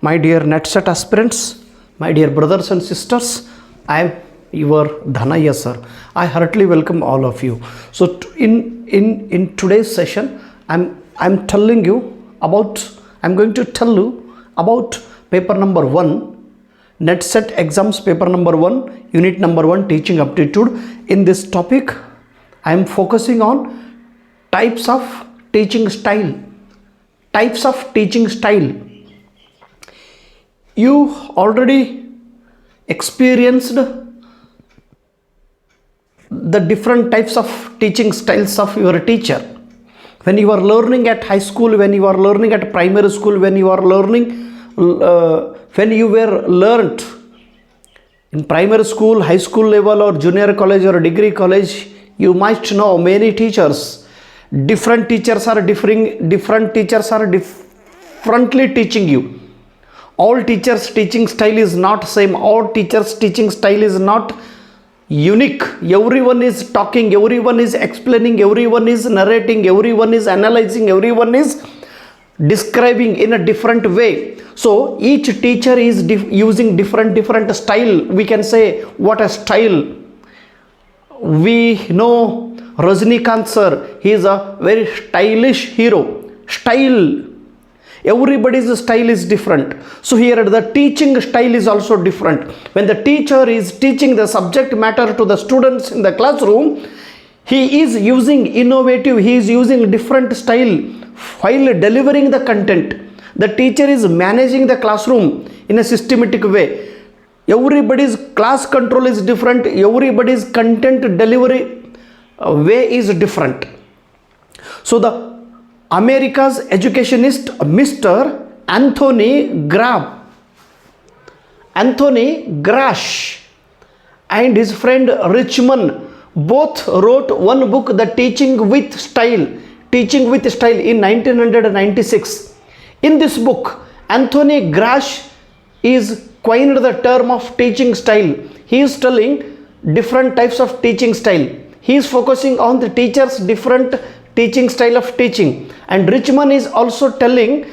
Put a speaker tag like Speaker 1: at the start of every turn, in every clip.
Speaker 1: My dear NetSet aspirants, my dear brothers and sisters, I am your Dhanaya sir. I heartily welcome all of you. So in today's session, I'm going to tell you about paper number 1, NetSet exams paper number 1, unit number 1, teaching aptitude. In this topic, I am focusing on types of teaching style. Types of teaching style. You already experienced the different types of teaching styles of your teacher. When you are learning at high school, when you are learning at primary school, when you were learned in primary school, high school level or junior college or degree college, you must know many teachers. Different teachers are differently teaching you. All teachers' teaching style is not same. All teachers' teaching style is not unique. Everyone is talking, everyone is explaining, everyone is narrating, everyone is analyzing, everyone is describing in a different way. So each teacher is using different style. We can say what a style. We know Rajnikant sir, he is a very stylish hero. Style. Everybody's style is different. So here the teaching style is also different. When the teacher is teaching the subject matter to the students in the classroom, he is using innovative, he is using different style while delivering the content. The teacher is managing the classroom in a systematic way. Everybody's class control is different. Everybody's content delivery way is different. So the America's educationist Mr. Anthony Grash and his friend Richmond both wrote one book, The Teaching with Style in 1996. In this book, Anthony Grash is coined the term of teaching style. He is telling different types of teaching style. He is focusing on the teacher's different teaching style of teaching, and Richmond is also telling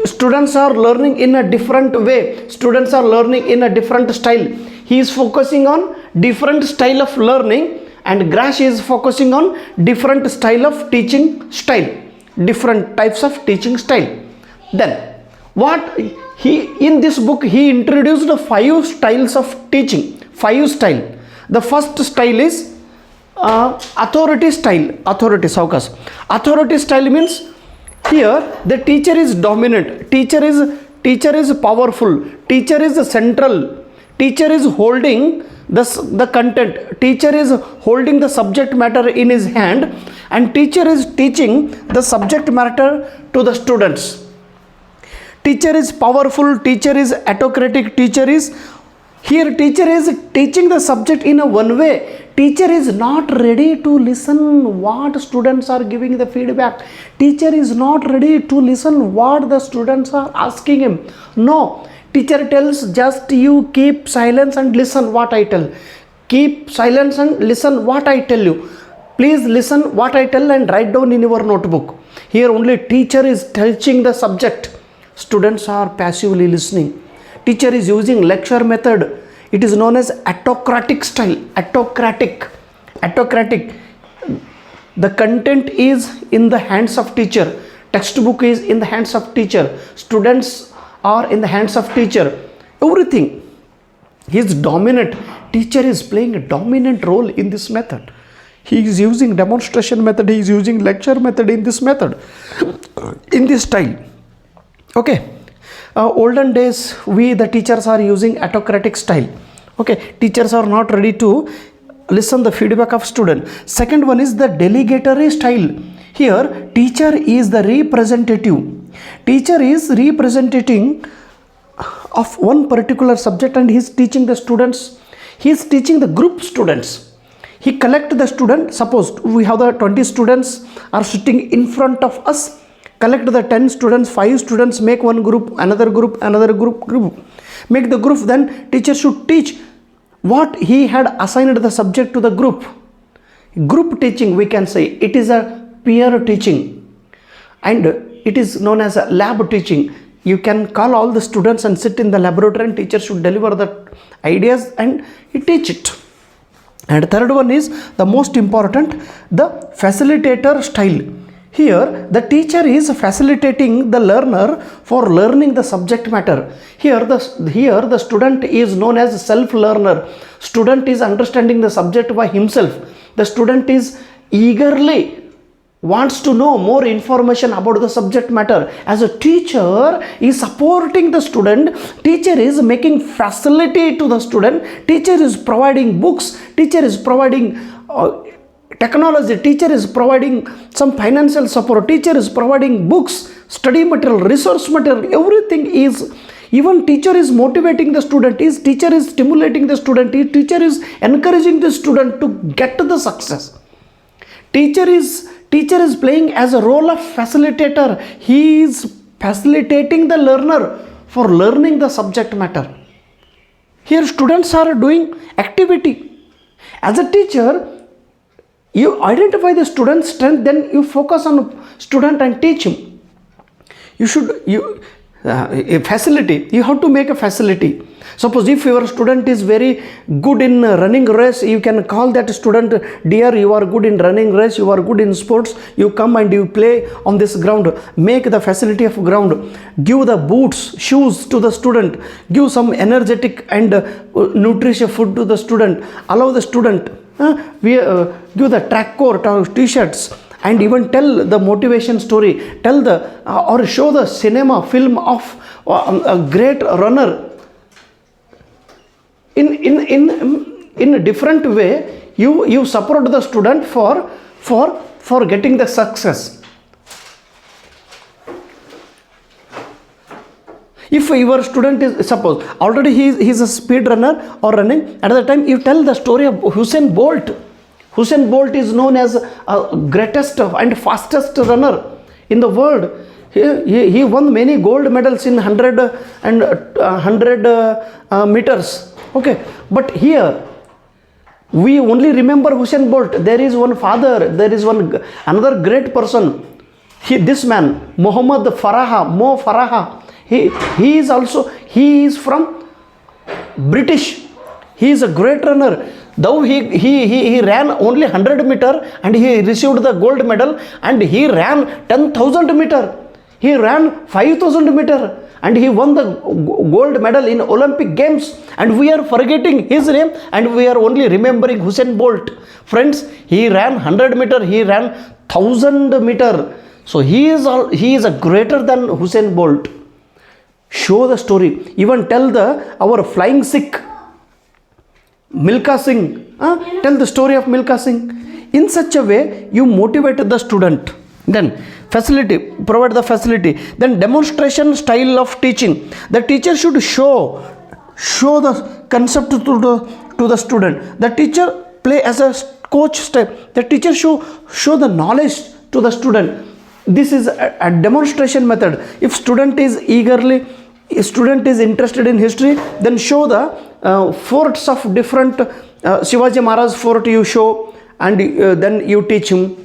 Speaker 1: students are learning in a different way, students are learning in a different style. He is focusing on different style of learning, and Grash is focusing on different style of teaching style, different types of teaching style. Then what in this book he introduced 5 styles of teaching. 5 style. The first style is authority style. Authority style means here the teacher is dominant, teacher is powerful, teacher is central, teacher is holding the content, teacher is holding the subject matter in his hand, and teacher is teaching the subject matter to the students. Teacher is powerful, teacher is autocratic, teacher is teaching the subject in a one way. Teacher is not ready to listen what students are giving the feedback. Teacher is not ready to listen what the students are asking him. No, teacher tells just you keep silence and listen what I tell. Keep silence and listen what I tell you. Please listen what I tell and write down in your notebook. Here only teacher is teaching the subject. Students are passively listening. Teacher is using lecture method. It is known as autocratic style. Autocratic. The content is in the hands of teacher. Textbook is in the hands of teacher. Students are in the hands of teacher. Everything. He is dominant. Teacher is playing a dominant role in this method. He is using demonstration method. He is using lecture method in this method. In this style. Okay. Olden days, the teachers are using autocratic style. Okay, teachers are not ready to listen the feedback of student. Second one is the delegatory style. Here, teacher is the representative. Teacher is representing of one particular subject, and he is teaching the students. He is teaching the group students. He collect the student. Suppose we have the 20 students are sitting in front of us. Collect the 10 students, 5 students, make one group, another group. Make the group, then teacher should teach what he had assigned the subject to the group. Group teaching, we can say, it is a peer teaching, and it is known as a lab teaching. you can call all the students and sit in the laboratory, and teacher should deliver the ideas and he teach it. And third one is the most important, the facilitator style. Here the teacher is facilitating the learner for learning the subject matter. Here the student is known as self learner. Student is understanding the subject by himself. The student is eagerly wants to know more information about the subject matter. As a teacher is supporting the student, teacher is making facility to the student, teacher is providing books, teacher is providing technology, teacher is providing some financial support, teacher is providing books, study material, resource material, everything is, even teacher is motivating the student, teacher is stimulating the student, teacher is encouraging the student to get to the success. Teacher is playing as a role of facilitator. He is facilitating the learner for learning the subject matter. Here students are doing activity. As a teacher, you identify the student's strength, then you focus on student and teach him. A facility, you have to make a facility. Suppose if your student is very good in running race, you can call that student, dear, you are good in running race, you are good in sports, you come and you play on this ground. Make the facility of ground. Give the boots, shoes to the student. Give some energetic and nutritious food to the student. Allow the student, give the track coat or t-shirts, and even tell the motivation story, tell the or show the cinema film of a great runner. In a different way, you support the student for getting the success. If your student is, suppose already he is a speed runner or running, at the time you tell the story of Usain Bolt. Usain Bolt is known as a greatest and fastest runner in the world. He won many gold medals in 100 and 100 meters. Okay, but here we only remember Usain Bolt. There is one father, there is another great person. This man, Mo Farah. He is from British. He is a great runner. Though he ran only 100 meter and he received the gold medal, and he ran 10,000 meter. He ran 5,000 meter and he won the gold medal in Olympic Games, and we are forgetting his name and we are only remembering Usain Bolt. Friends, he ran 100 meter, he ran 1,000 meter. So he is a greater than Usain Bolt. Show the story. Even tell our flying Sikh, Milkha Singh. Tell the story of Milkha Singh. In such a way, you motivate the student. Then facility, provide the facility. Then demonstration style of teaching. The teacher should show the concept to the student. The teacher play as a coach style. The teacher show the knowledge to the student. This is a demonstration method. If student is interested in history, then show the forts of different Shivaji Maharaj fort you show, and then you teach him.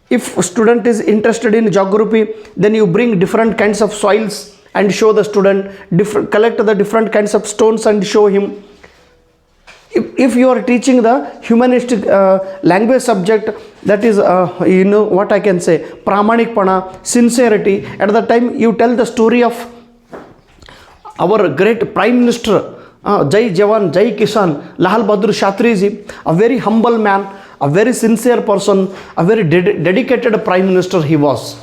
Speaker 1: If student is interested in geography, then you bring different kinds of soils and show the student, collect the different kinds of stones and show him. If you are teaching the humanistic language subject, that is what I can say, pramanikpana, sincerity, at the time you tell the story of our great Prime Minister, Jai Jawan, Jai Kisan, Lal Bahadur Shastri ji, a very humble man, a very sincere person, a very dedicated Prime Minister he was.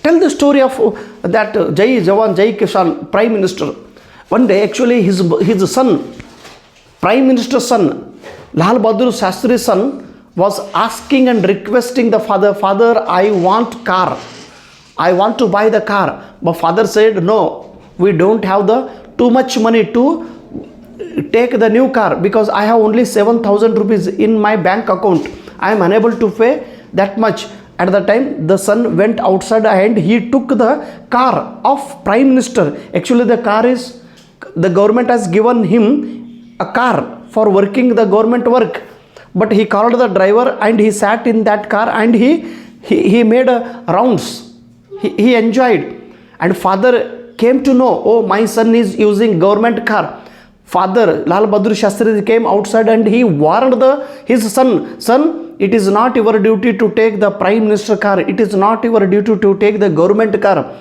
Speaker 1: Tell the story of that Jai Jawan, Jai Kisan, Prime Minister. One day actually his son, Prime Minister's son, Lal Bahadur Shastri's son, was asking and requesting the father, I want car. I want to buy the car. But father said, no, we don't have too much money to take the new car, because I have only 7,000 rupees in my bank account. I am unable to pay that much. At the time, the son went outside and he took the car of Prime Minister. Actually, the government has given him a car for working the government work. But he called the driver and he sat in that car and he made rounds. He enjoyed. and father came to know, oh, my son is using government car. Father Lal Bahadur Shastri came outside and he warned his son, it is not your duty to take the prime minister car. It is not your duty to take the government car.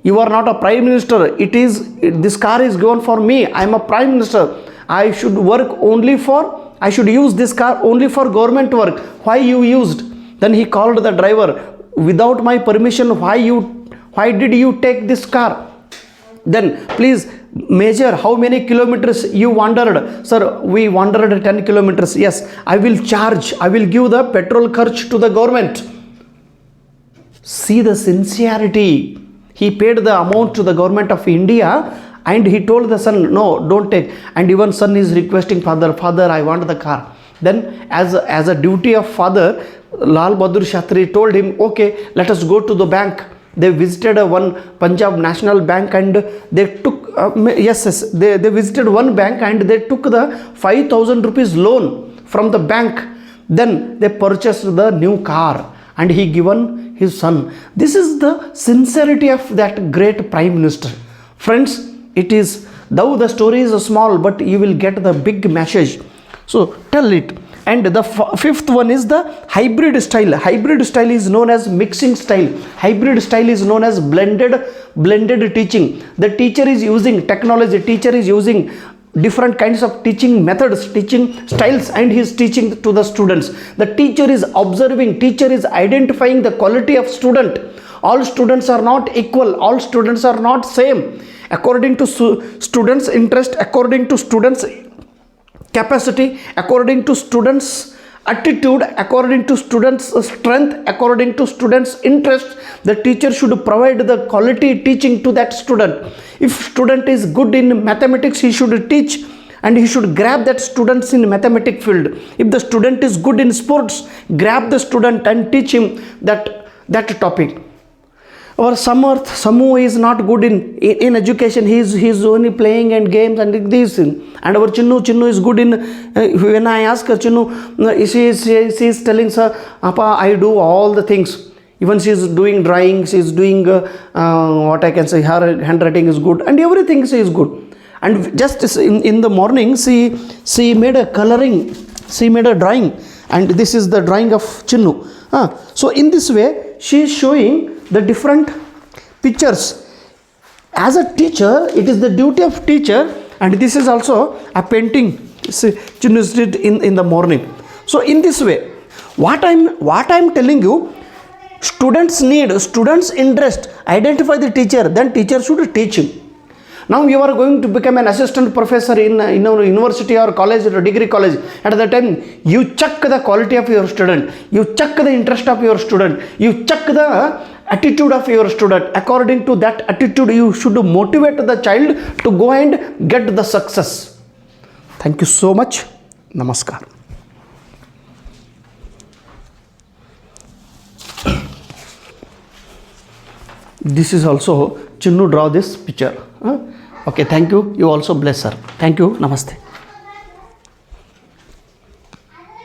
Speaker 1: You are not a prime minister. This car is given for me. I am a prime minister. I should use this car only for government work. Why you used? Then he called the driver, without my permission, why did you take this car? Then please measure how many kilometers you wandered. Sir, we wandered 10 kilometers. Yes, I will give the petrol kharch to the government. See the sincerity. He paid the amount to the government of India and he told the son, no, don't take. And even son is requesting father, I want the car. Then as a duty of father, Lal Bahadur Shastri told him, okay, let us go to the bank. They visited one Punjab National Bank and they took, they visited one bank and they took the 5,000 rupees loan from the bank. Then they purchased the new car and he given his son. This is the sincerity of that great Prime Minister. Friends, it is, though the story is small, but you will get the big message. So tell it. And the fifth one is the hybrid style. Hybrid style is known as mixing style. Hybrid style is known as blended teaching. The teacher is using technology. Teacher is using different kinds of teaching methods, teaching styles, and he is teaching to the students. The teacher is observing. Teacher is identifying the quality of student. All students are not equal. All students are not same. According to students' interest, according to students' capacity, according to students' attitude, according to students' strength, according to students' interest, the teacher should provide the quality teaching to that student. If student is good in mathematics, he should teach and he should grab that students in mathematics field. If the student is good in sports, grab the student and teach him that topic. Or Samu is not good in education. He is only playing and games and these things. And our Chinnu is good in, when I ask her, Chinnu, she is telling, sir, Appa, I do all the things. Even she is doing drawing, she is doing what I can say, her handwriting is good and everything she is good. And just in the morning, she made a coloring, she made a drawing, and this is the drawing of Chinnu. So in this way, she is showing the different pictures. As a teacher, it is the duty of teacher, and this is also a painting Chinnu did in the morning. So in this way, what I'm telling you, students need, students interest, identify the teacher, then teacher should teach him. Now you are going to become an assistant professor in a university or college or degree college. At that time, you check the quality of your student, you check the interest of your student, you check the attitude of your student. According to that attitude, you should motivate the child to go and get the success. Thank you so much. Namaskar. This is also Chinnu draw this picture. Okay, thank you. You also bless her. Thank you. Namaste.